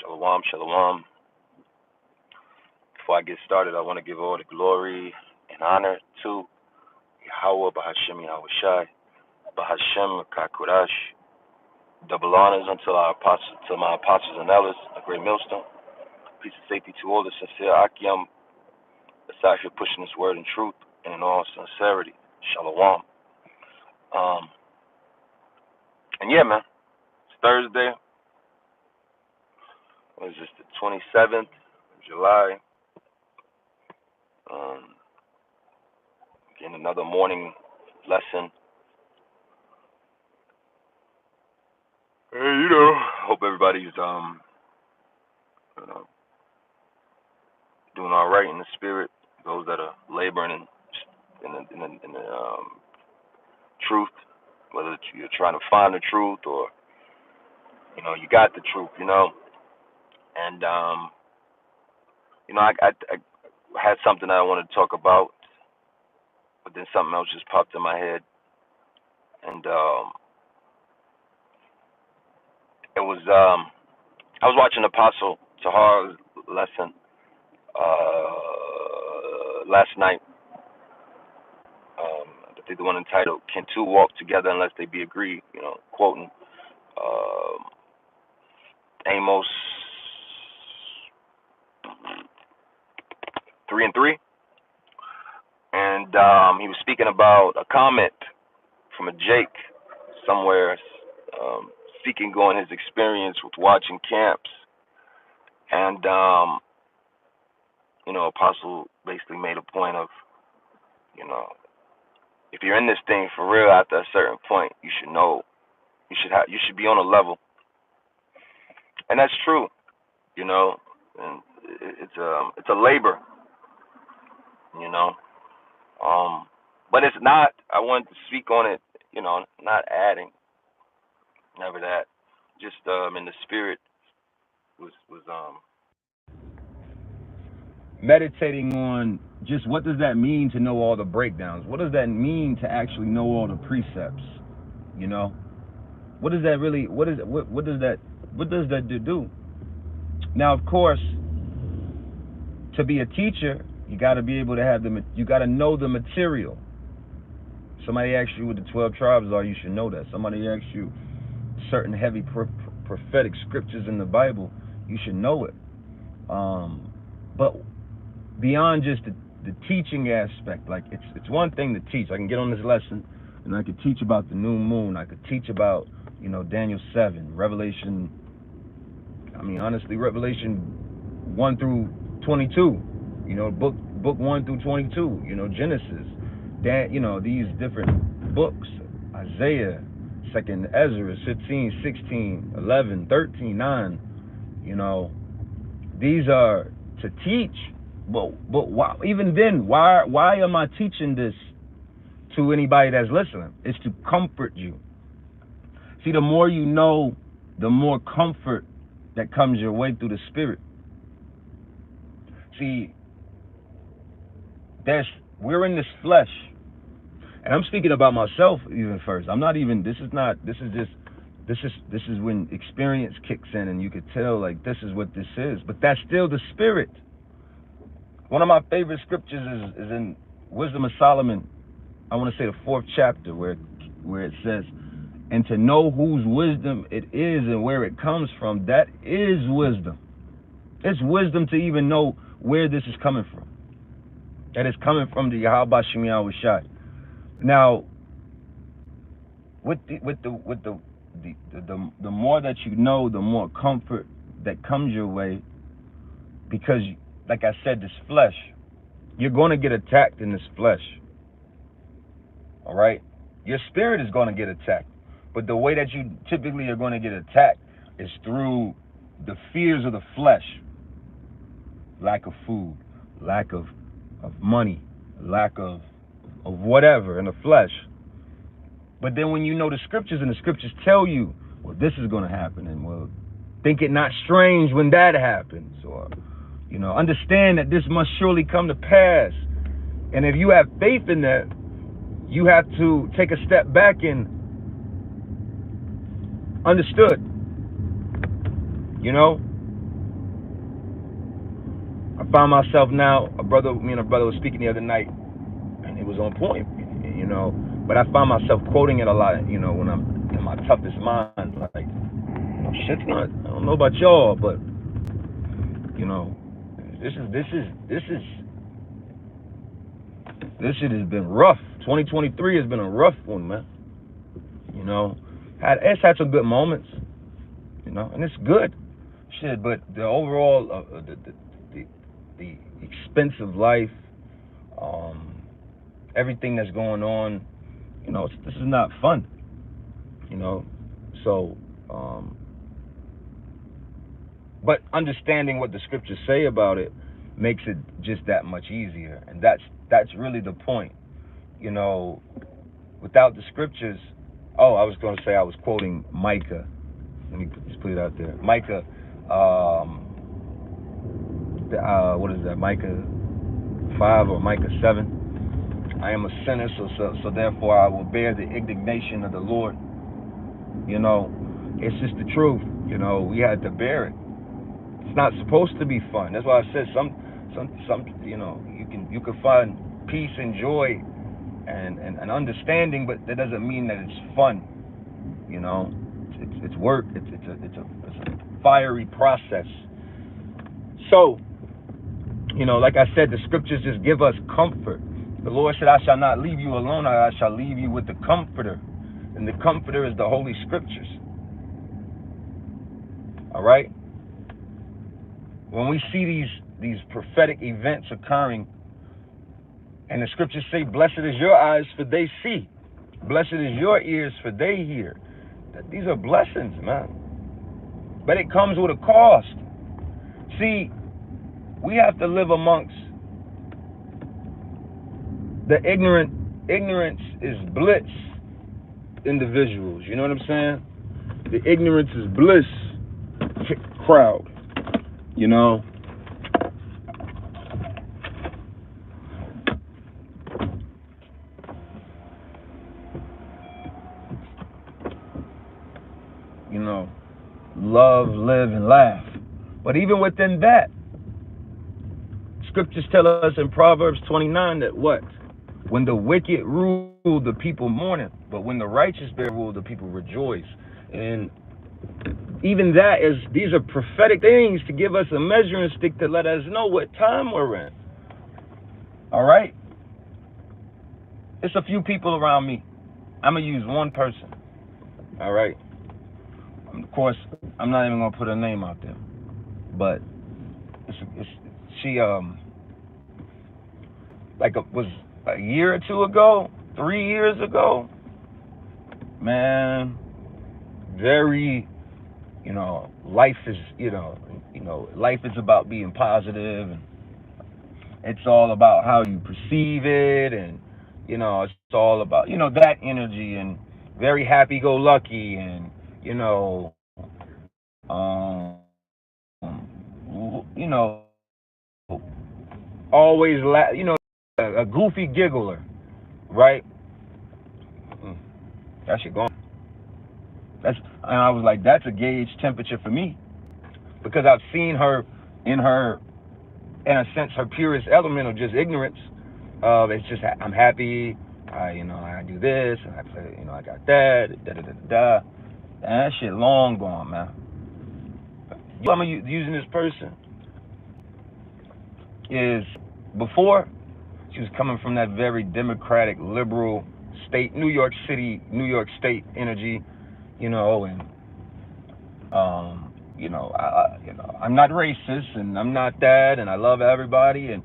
Shalom, shalom. Before I get started, I want to give all the glory and honor to Yahweh, Bahashem Yahweh Shai, Bahashem Kakurash. Double honors unto my apostles and elders, a great millstone. Peace and safety to all the sincere Akim that's out here pushing this word in truth and in all sincerity. Shalom. And yeah, man, it's Thursday. What is this, the 27th of July? Getting another morning lesson. Hey, hope everybody's doing all right in the spirit. Those that are laboring in the truth, whether you're trying to find the truth or you got the truth, and I had something I wanted to talk about, but then something else just popped in my head, and it was I was watching Apostle Tahar's lesson last night. I think the one entitled "Can Two Walk Together Unless They Be Agreed?" Quoting Amos 3:3, and he was speaking about a comment from a Jake somewhere, speaking on his experience with watching camps, and Apostle basically made a point of, if you're in this thing for real, after a certain point, you should know, you should be on a level, and that's true, and it's a labor, but it's not. I wanted to speak on it, not adding, never that, just in the spirit was meditating on just what does that mean to know all the breakdowns? What does that mean to actually know all the precepts? What does that really? What does that do? Now, of course, to be a teacher, you got to be able to have you got to know the material. Somebody asks you what the 12 tribes are, you should know that. Somebody asks you certain heavy prophetic scriptures in the Bible, you should know it. But beyond just the teaching aspect, like it's one thing to teach. I can get on this lesson and I could teach about the new moon. I could teach about, Daniel 7, Revelation. Honestly, Revelation 1 through 22. Book 1 through 22. Genesis. These different books. Isaiah, 2nd Ezra, 15, 16, 11, 13, 9. These are to teach. But why, even then, why am I teaching this to anybody that's listening? It's to comfort you. See, the more you know, the more comfort that comes your way through the spirit. See, we're in this flesh, and I'm speaking about myself even first. I'm not even. This is when experience kicks in, and you could tell like this is what this is. But that's still the spirit. One of my favorite scriptures is in Wisdom of Solomon. I want to say the 4th chapter where it says, and to know whose wisdom it is and where it comes from, that is wisdom. It's wisdom to even know where this is coming from. That is coming from the Yahweh Bahashem Yahweh Shai. Now, with the more that you know, the more comfort that comes your way, because like I said, this flesh, you're going to get attacked in this flesh. All right? Your spirit is going to get attacked. But the way that you typically are going to get attacked is through the fears of the flesh. Lack of food, lack of money, lack of whatever in the flesh. But then when you know the scriptures, and the scriptures tell you, well, this is going to happen, and well, think it not strange when that happens, or understand that this must surely come to pass. And if you have faith in that, you have to take a step back and understood. find myself now, me and a brother was speaking the other night, and it was on point, But I find myself quoting it a lot, when I'm in my toughest mind. Like, shit's not. I don't know about y'all, but this shit has been rough. 2023 has been a rough one, man. It's had some good moments, and it's good, shit. But the overall, the expense of life, everything that's going on, this is not fun, So, but understanding what the scriptures say about it makes it just that much easier, and that's really the point, Without the scriptures, I was going to say I was quoting Micah. Let me just put it out there. Micah, what is that? Micah 5 or Micah 7. I am a sinner, so therefore I will bear the indignation of the Lord. It's just the truth. We had to bear it. It's not supposed to be fun. That's why I said some you can find peace and joy and understanding, but that doesn't mean that it's fun. It's work. It's a fiery process. So, like I said, the scriptures just give us comfort. The Lord said, "I shall not leave you alone. I shall leave you with the Comforter," and the Comforter is the Holy Scriptures. All right. When we see these prophetic events occurring, and the scriptures say, "Blessed is your eyes, for they see. Blessed is your ears, for they hear." These are blessings, man. But it comes with a cost. See, we have to live amongst the ignorant. Ignorance is bliss individuals. You know what I'm saying? The ignorance is bliss crowd. Love, live, and laugh. But even within that, scriptures tell us in Proverbs 29 that what? When the wicked rule, the people mourn, but when the righteous bear rule, the people rejoice. And even these are prophetic things to give us a measuring stick to let us know what time we're in. All right? It's a few people around me. I'm going to use one person. All right? Of course, I'm not even going to put her name out there. But she was a year or two ago, 3 years ago, man, very, life is, life is about being positive, and it's all about how you perceive it, and, it's all about, that energy, and very happy-go-lucky, and, um, you know, always, a goofy giggler, right? That shit gone. And I was like, that's a gauge temperature for me, because I've seen her in a sense, her purest element of just ignorance. It's just I'm happy. I do this, and I play. I got that. Da da da da. And that shit long gone, man. I'm using this person is before she was coming from that very democratic, liberal state, New York City, New York State energy, and I'm not racist, and I'm not that, and I love everybody, and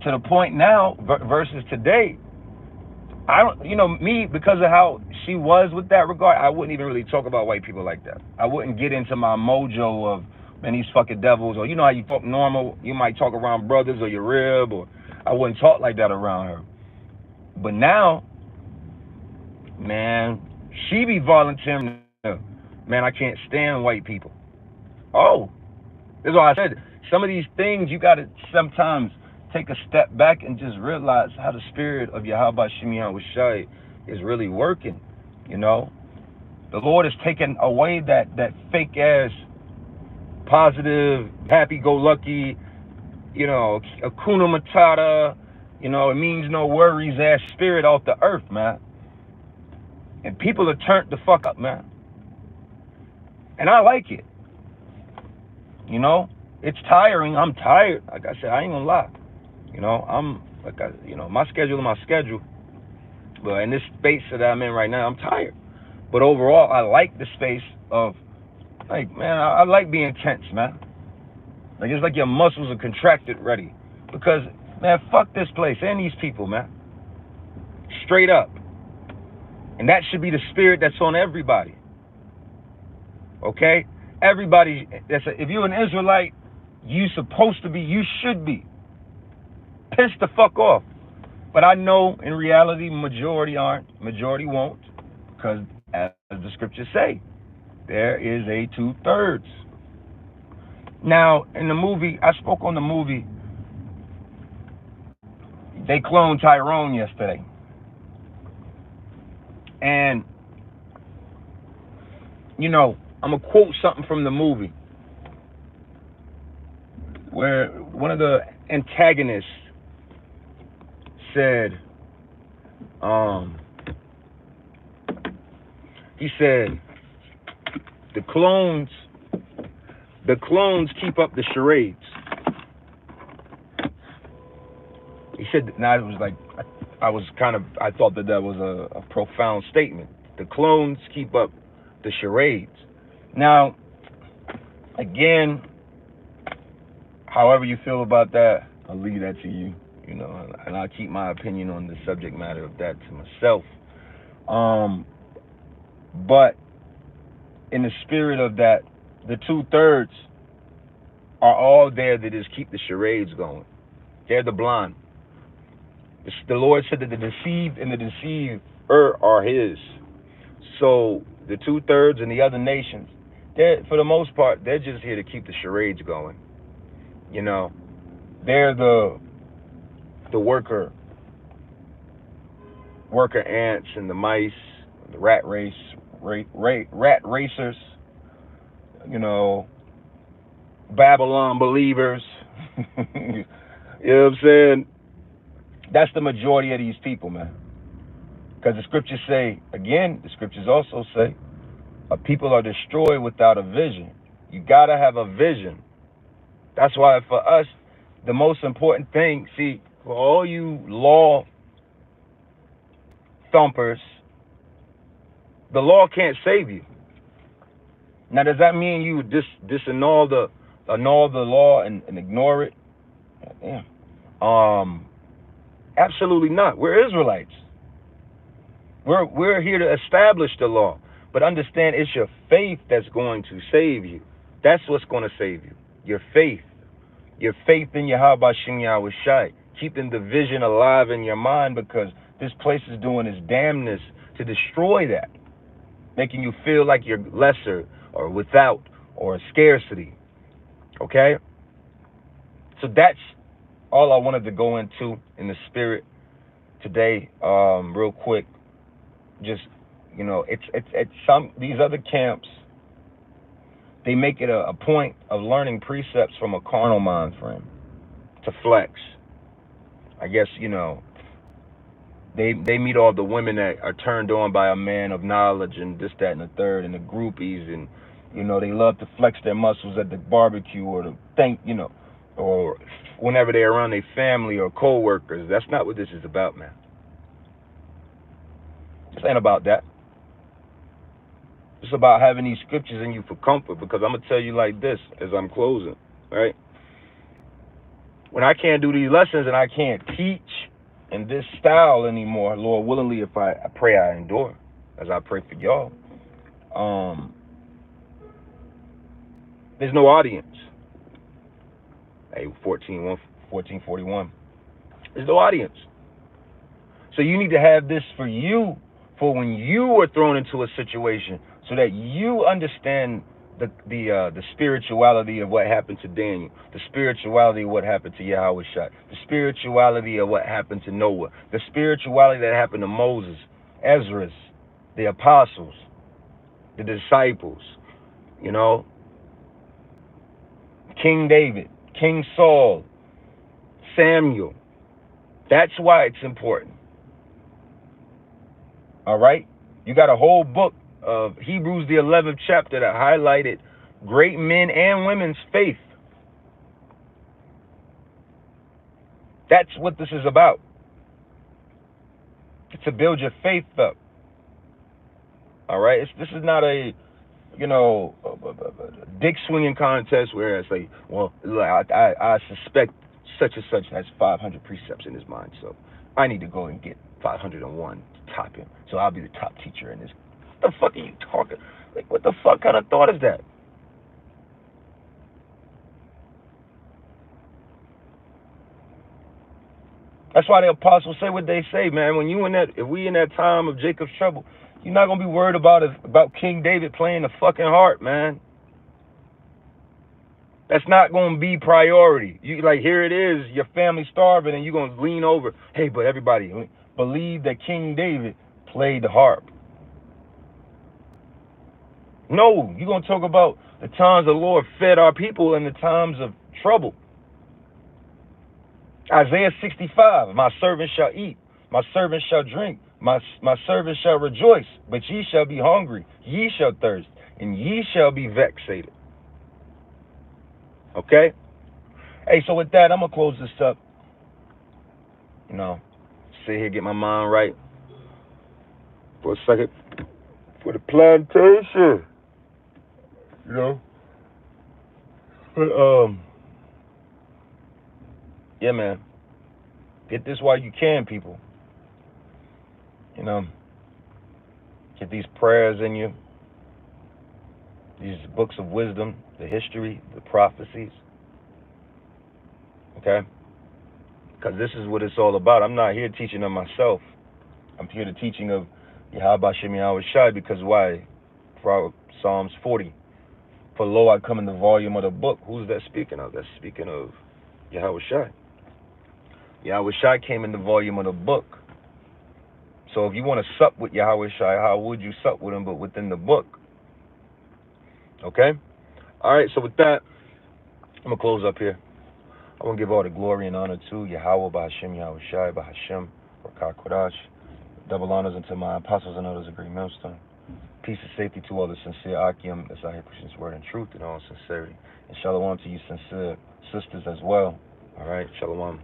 to the point now versus today, I don't, me, because of how she was with that regard, I wouldn't even really talk about white people like that. I wouldn't get into my mojo of, man, these fucking devils, or how you talk normal, you might talk around brothers or your rib, or I wouldn't talk like that around her. But now, man, she be volunteering, man, I can't stand white people. Oh, that's why I said, some of these things you got to sometimes take a step back and just realize how the spirit of Yahweh Shemiah Washai is really working. The Lord has taken away that fake ass positive, happy-go-lucky, Hakuna Matata, it means no worries ass spirit off the earth, man. And people are turned the fuck up, man. And I like it. It's tiring. I'm tired. Like I said, I ain't gonna lie. My schedule is my schedule. But in this space that I'm in right now, I'm tired. But overall, I like the space of, like, man, I like being tense, man. Like, it's like your muscles are contracted ready. Because, man, fuck this place and these people, man. Straight up. And that should be the spirit that's on everybody. Okay? Everybody, if you're an Israelite, you should be pissed the fuck off. But I know in reality, majority aren't. Majority won't. Because, as the scriptures say, there is a 2/3. Now, in the movie, I spoke on the movie. They cloned Tyrone yesterday. And, I'm going to quote something from the movie where one of the antagonists said, he said, the clones keep up the charades. He said, now it was like, I thought that was a profound statement. The clones keep up the charades. Now, again, however you feel about that, I'll leave that to you, and I'll keep my opinion on the subject matter of that to myself. But in the spirit of that, the 2/3 are all there to just keep the charades going. They're the blind. The Lord said that the deceived and the deceiver are his. So the 2/3 and the other nations, for the most part, they're just here to keep the charades going. They're the worker ants and the mice, the rat racers, Babylon believers. You know what I'm saying? That's the majority of these people, man. Because the scriptures say, again, the scriptures also say, people are destroyed without a vision. You got to have a vision. That's why for us, the most important thing, see, for all you law thumpers, the law can't save you. Now, does that mean you would annul the law and ignore it? Yeah. Absolutely not. We're Israelites. We're here to establish the law. But understand, it's your faith that's going to save you. That's what's going to save you. Your faith. Your faith in Yahweh Shem Yahweh Shai. Keeping the vision alive in your mind, because this place is doing its damnness to destroy that. Making you feel like you're lesser or without or scarcity. Okay? So that's all I wanted to go into in the spirit today, real quick. Just, it's some, these other camps, they make it a point of learning precepts from a carnal mind frame to flex. I guess, they meet all the women that are turned on by a man of knowledge and this, that, and the third, and the groupies, and, they love to flex their muscles at the barbecue or or whenever they're around their family or co-workers. That's not what this is about, man. This ain't about that. It's about having these scriptures in you for comfort, because I'm going to tell you like this as I'm closing, right? When I can't do these lessons and I can't teach in this style anymore, Lord willingly, if I pray I endure, as I pray for y'all, there's no audience. Hey, 1441. There's no audience. So you need to have this for you, for when you are thrown into a situation, so that you understand the spirituality of what happened to Daniel, the spirituality of what happened to Yahweh Shai, the spirituality of what happened to Noah, the spirituality that happened to Moses, Ezra, the apostles, the disciples, King David, King Saul, Samuel. That's why it's important. All right? You got a whole book of Hebrews, the 11th chapter, that highlighted great men and women's faith. That's what this is about. It's to build your faith up. All right? This is not a, dick swinging contest where it's like, well, I suspect such and such has 500 precepts in his mind, so I need to go and get 501 to top him, so I'll be the top teacher in this. What the fuck are you talking? Like, what the fuck kind of thought is that? That's why the apostles say what they say, man. When you in that, if we in that time of Jacob's trouble, you're not gonna be worried about King David playing the fucking harp, man. That's not gonna be priority. You like, here it is, your family starving, and you're gonna lean over. Hey, but everybody believe that King David played the harp. No, you're gonna talk about the times the Lord fed our people in the times of trouble. Isaiah 65, my servant shall eat, my servant shall drink, my servant shall rejoice, but ye shall be hungry, ye shall thirst, and ye shall be vexated. Okay? Hey, so with that, I'm going to close this up. Sit here, get my mind right for a second. For the plantation. But, yeah, man. Get this while you can, people. Get these prayers in you. These books of wisdom, the history, the prophecies. Okay? Because this is what it's all about. I'm not here teaching of myself. I'm here to teaching of Yahweh Shem Yahweh Shai, because why? For Psalms 40. For lo, I come in the volume of the book. Who's that speaking of? That's speaking of Yahweh Shai. Yahweh Shai came in the volume of the book. So if you want to sup with Yahweh Shai, how would you sup with him but within the book? Okay? All right, so with that, I'm going to close up here. I want to give all the glory and honor to Yahweh Bahashem Yahweh Shai Bahashem Rakah Kodash. Double honors unto my apostles and others of great millstone. Peace and safety to all the sincere Akim that's out here preaching this word in truth in all sincerity. And shalom to you sincere sisters as well. All right, shalom.